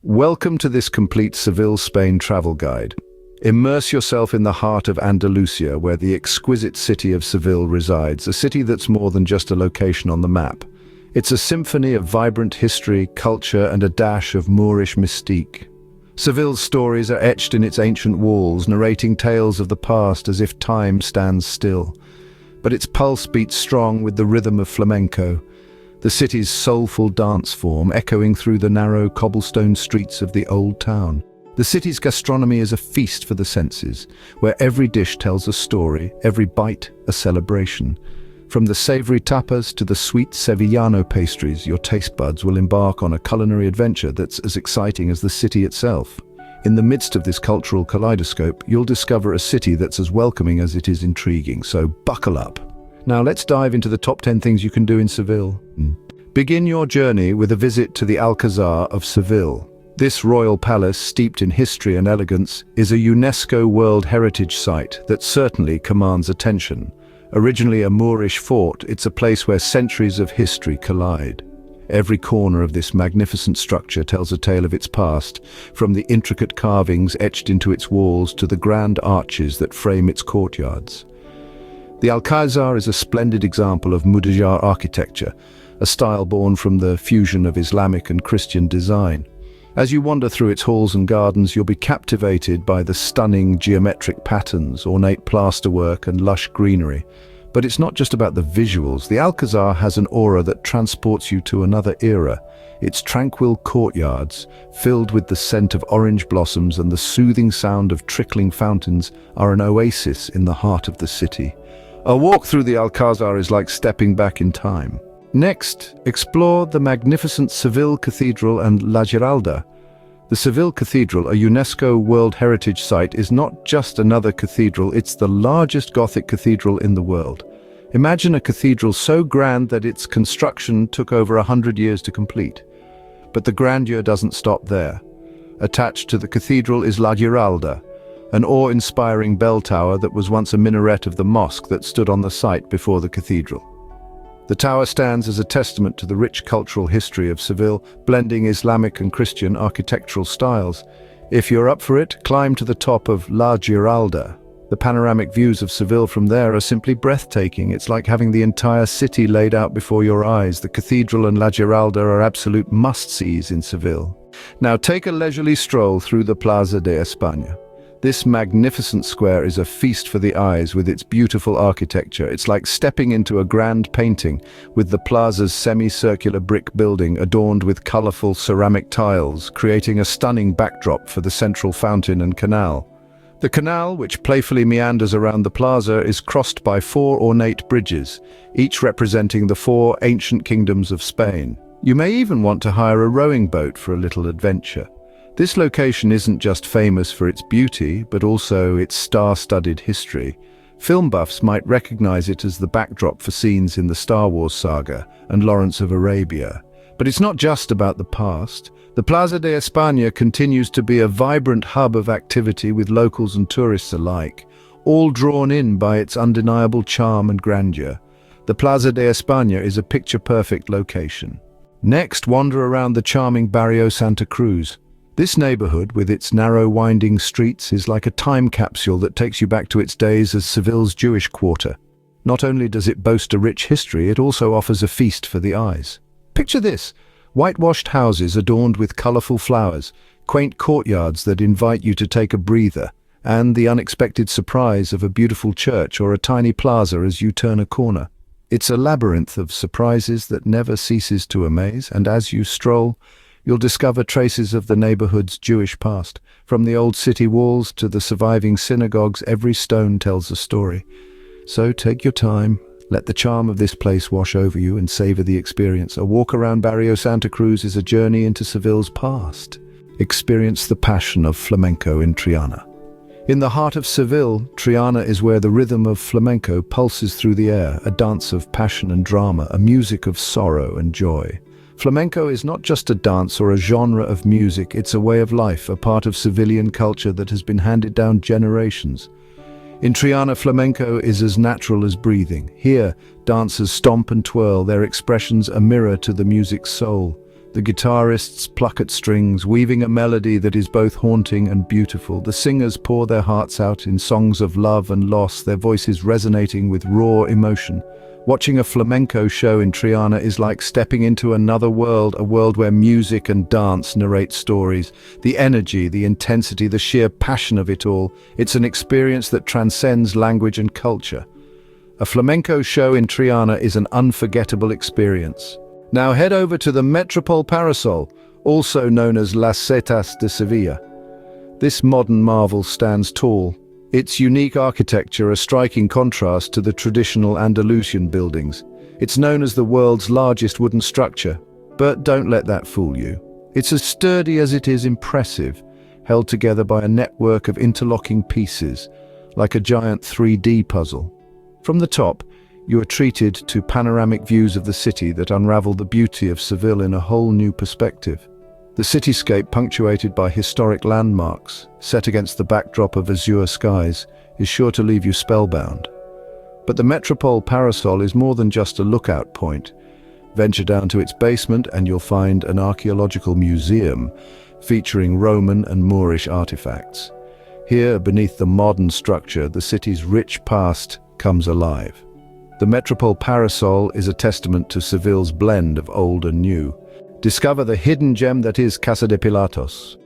Welcome to this complete Seville, Spain travel guide. Immerse yourself in the heart of Andalusia, where the exquisite city of Seville resides, a city that's more than just a location on the map. It's a symphony of vibrant history, culture, and a dash of Moorish mystique. Seville's stories are etched in its ancient walls, narrating tales of the past as if time stands still. But its pulse beats strong with the rhythm of flamenco, the city's soulful dance form echoing through the narrow cobblestone streets of the old town. The city's gastronomy is a feast for the senses, where every dish tells a story, every bite a celebration. From the savory tapas to the sweet Sevillano pastries, your taste buds will embark on a culinary adventure that's as exciting as the city itself. In the midst of this cultural kaleidoscope, you'll discover a city that's as welcoming as it is intriguing, so buckle up. Now let's dive into the top 10 things you can do in Seville. Begin your journey with a visit to the Alcázar of Seville. This royal palace, steeped in history and elegance, is a UNESCO World Heritage Site that certainly commands attention. Originally a Moorish fort, it's a place where centuries of history collide. Every corner of this magnificent structure tells a tale of its past, from the intricate carvings etched into its walls to the grand arches that frame its courtyards. The Alcázar is a splendid example of Mudejar architecture, a style born from the fusion of Islamic and Christian design. As you wander through its halls and gardens, you'll be captivated by the stunning geometric patterns, ornate plasterwork, and lush greenery. But it's not just about the visuals. The Alcázar has an aura that transports you to another era. Its tranquil courtyards, filled with the scent of orange blossoms and the soothing sound of trickling fountains, are an oasis in the heart of the city. A walk through the Alcázar is like stepping back in time. Next, explore the magnificent Seville Cathedral and La Giralda. The Seville Cathedral, a UNESCO World Heritage Site, is not just another cathedral, it's the largest Gothic cathedral in the world. Imagine a cathedral so grand that its construction took over 100 years to complete. But the grandeur doesn't stop there. Attached to the cathedral is La Giralda, an awe-inspiring bell tower that was once a minaret of the mosque that stood on the site before the cathedral. The tower stands as a testament to the rich cultural history of Seville, blending Islamic and Christian architectural styles. If you're up for it, climb to the top of La Giralda. The panoramic views of Seville from there are simply breathtaking. It's like having the entire city laid out before your eyes. The cathedral and La Giralda are absolute must-sees in Seville. Now take a leisurely stroll through the Plaza de España. This magnificent square is a feast for the eyes with its beautiful architecture. It's like stepping into a grand painting, with the plaza's semicircular brick building adorned with colorful ceramic tiles, creating a stunning backdrop for the central fountain and canal. The canal, which playfully meanders around the plaza, is crossed by 4 ornate bridges, each representing the 4 ancient kingdoms of Spain. You may even want to hire a rowing boat for a little adventure. This location isn't just famous for its beauty, but also its star-studded history. Film buffs might recognize it as the backdrop for scenes in the Star Wars saga and Lawrence of Arabia. But it's not just about the past. The Plaza de España continues to be a vibrant hub of activity with locals and tourists alike, all drawn in by its undeniable charm and grandeur. The Plaza de España is a picture-perfect location. Next, wander around the charming Barrio Santa Cruz. This neighborhood, with its narrow winding streets, is like a time capsule that takes you back to its days as Seville's Jewish quarter. Not only does it boast a rich history, it also offers a feast for the eyes. Picture this: whitewashed houses adorned with colorful flowers, quaint courtyards that invite you to take a breather, and the unexpected surprise of a beautiful church or a tiny plaza as you turn a corner. It's a labyrinth of surprises that never ceases to amaze, and as you stroll, you'll discover traces of the neighborhood's Jewish past. From the old city walls to the surviving synagogues, every stone tells a story. So take your time, let the charm of this place wash over you and savor the experience. A walk around Barrio Santa Cruz is a journey into Seville's past. Experience the passion of flamenco in Triana. In the heart of Seville, Triana is where the rhythm of flamenco pulses through the air, a dance of passion and drama, a music of sorrow and joy. Flamenco is not just a dance or a genre of music, it's a way of life, a part of Sevillian culture that has been handed down generations. In Triana, flamenco is as natural as breathing. Here, dancers stomp and twirl, their expressions a mirror to the music's soul. The guitarists pluck at strings, weaving a melody that is both haunting and beautiful. The singers pour their hearts out in songs of love and loss, their voices resonating with raw emotion. Watching a flamenco show in Triana is like stepping into another world, a world where music and dance narrate stories. The energy, the intensity, the sheer passion of it all. It's an experience that transcends language and culture. A flamenco show in Triana is an unforgettable experience. Now head over to the Metropol Parasol, also known as Las Setas de Sevilla. This modern marvel stands tall, its unique architecture a striking contrast to the traditional Andalusian buildings. It's known as the world's largest wooden structure, but don't let that fool you. It's as sturdy as it is impressive, held together by a network of interlocking pieces, like a giant 3D puzzle. From the top, you are treated to panoramic views of the city that unravel the beauty of Seville in a whole new perspective. The cityscape, punctuated by historic landmarks, set against the backdrop of azure skies, is sure to leave you spellbound. But the Metropol Parasol is more than just a lookout point. Venture down to its basement and you'll find an archaeological museum featuring Roman and Moorish artifacts. Here, beneath the modern structure, the city's rich past comes alive. The Metropol Parasol is a testament to Seville's blend of old and new. Discover the hidden gem that is Casa de Pilatos.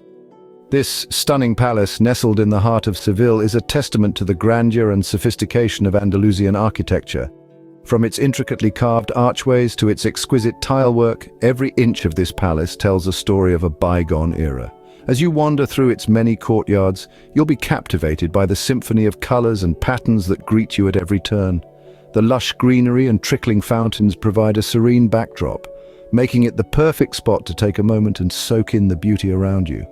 This stunning palace, nestled in the heart of Seville, is a testament to the grandeur and sophistication of Andalusian architecture. From its intricately carved archways to its exquisite tilework, every inch of this palace tells a story of a bygone era. As you wander through its many courtyards, you'll be captivated by the symphony of colors and patterns that greet you at every turn. The lush greenery and trickling fountains provide a serene backdrop, making it the perfect spot to take a moment and soak in the beauty around you.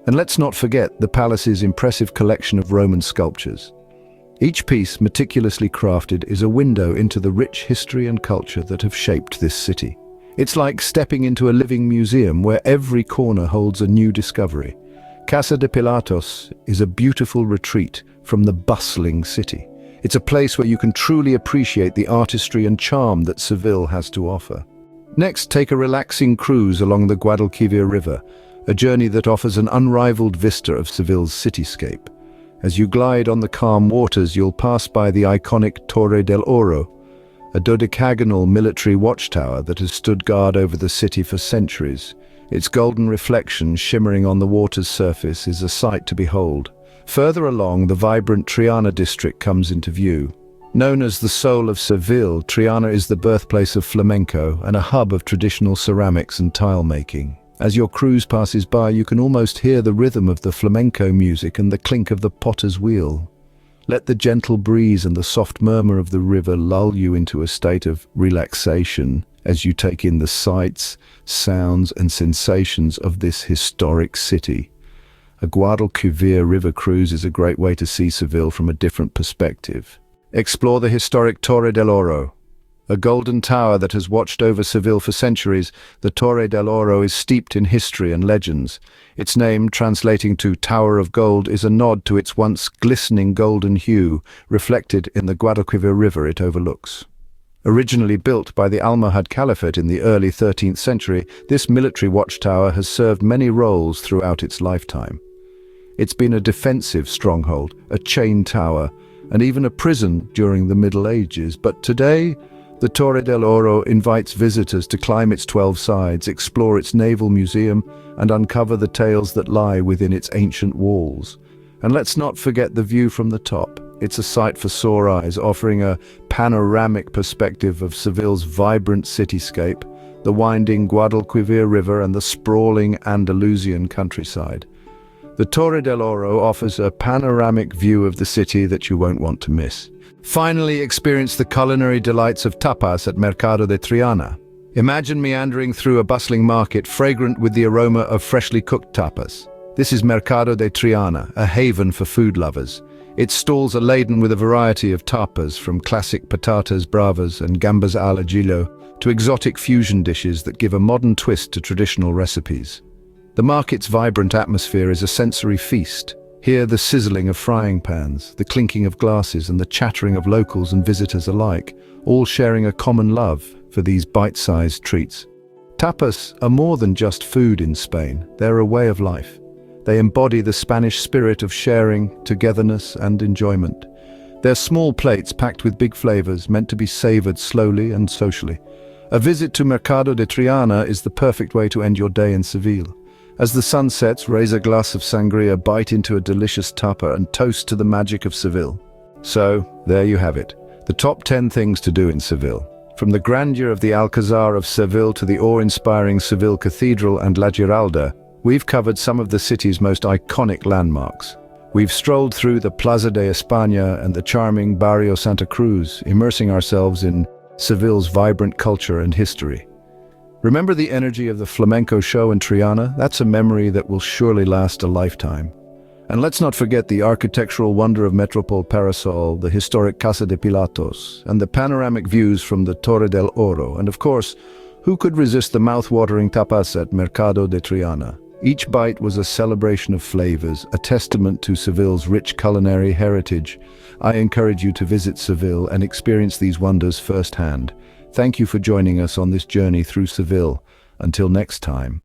And let's not forget the palace's impressive collection of Roman sculptures. Each piece, meticulously crafted, is a window into the rich history and culture that have shaped this city. It's like stepping into a living museum where every corner holds a new discovery. Casa de Pilatos is a beautiful retreat from the bustling city. It's a place where you can truly appreciate the artistry and charm that Seville has to offer. Next, take a relaxing cruise along the Guadalquivir River, a journey that offers an unrivaled vista of Seville's cityscape. As you glide on the calm waters, you'll pass by the iconic Torre del Oro, a dodecagonal military watchtower that has stood guard over the city for centuries. Its golden reflection shimmering on the water's surface is a sight to behold. Further along, the vibrant Triana district comes into view. Known as the soul of Seville, Triana is the birthplace of flamenco and a hub of traditional ceramics and tile making. As your cruise passes by, you can almost hear the rhythm of the flamenco music and the clink of the potter's wheel. Let the gentle breeze and the soft murmur of the river lull you into a state of relaxation as you take in the sights, sounds and sensations of this historic city. A Guadalquivir river cruise is a great way to see Seville from a different perspective. Explore the historic Torre del Oro. A golden tower that has watched over Seville for centuries, the Torre del Oro is steeped in history and legends. Its name, translating to Tower of Gold, is a nod to its once glistening golden hue, reflected in the Guadalquivir River it overlooks. Originally built by the Almohad Caliphate in the early 13th century, this military watchtower has served many roles throughout its lifetime. It's been a defensive stronghold, a chain tower, and even a prison during the Middle Ages. But today, the Torre del Oro invites visitors to climb its 12 sides, explore its naval museum, and uncover the tales that lie within its ancient walls. And let's not forget the view from the top. It's a sight for sore eyes, offering a panoramic perspective of Seville's vibrant cityscape, the winding Guadalquivir River, and the sprawling Andalusian countryside. The Torre del Oro offers a panoramic view of the city that you won't want to miss. Finally, experience the culinary delights of tapas at Mercado de Triana. Imagine meandering through a bustling market fragrant with the aroma of freshly cooked tapas. This is Mercado de Triana, a haven for food lovers. Its stalls are laden with a variety of tapas, from classic patatas bravas and gambas al ajillo to exotic fusion dishes that give a modern twist to traditional recipes. The market's vibrant atmosphere is a sensory feast. Hear the sizzling of frying pans, the clinking of glasses, and the chattering of locals and visitors alike, all sharing a common love for these bite-sized treats. Tapas are more than just food in Spain, they're a way of life. They embody the Spanish spirit of sharing, togetherness, and enjoyment. They're small plates packed with big flavors, meant to be savored slowly and socially. A visit to Mercado de Triana is the perfect way to end your day in Seville. As the sun sets, raise a glass of sangria, bite into a delicious tapa, and toast to the magic of Seville. So, there you have it. The top 10 things to do in Seville. From the grandeur of the Alcázar of Seville to the awe-inspiring Seville Cathedral and La Giralda, we've covered some of the city's most iconic landmarks. We've strolled through the Plaza de España and the charming Barrio Santa Cruz, immersing ourselves in Seville's vibrant culture and history. Remember the energy of the Flamenco show in Triana? That's a memory that will surely last a lifetime. And let's not forget the architectural wonder of Metropol Parasol, the historic Casa de Pilatos, and the panoramic views from the Torre del Oro. And of course, who could resist the mouth-watering tapas at Mercado de Triana? Each bite was a celebration of flavors, a testament to Seville's rich culinary heritage. I encourage you to visit Seville and experience these wonders firsthand. Thank you for joining us on this journey through Seville. Until next time.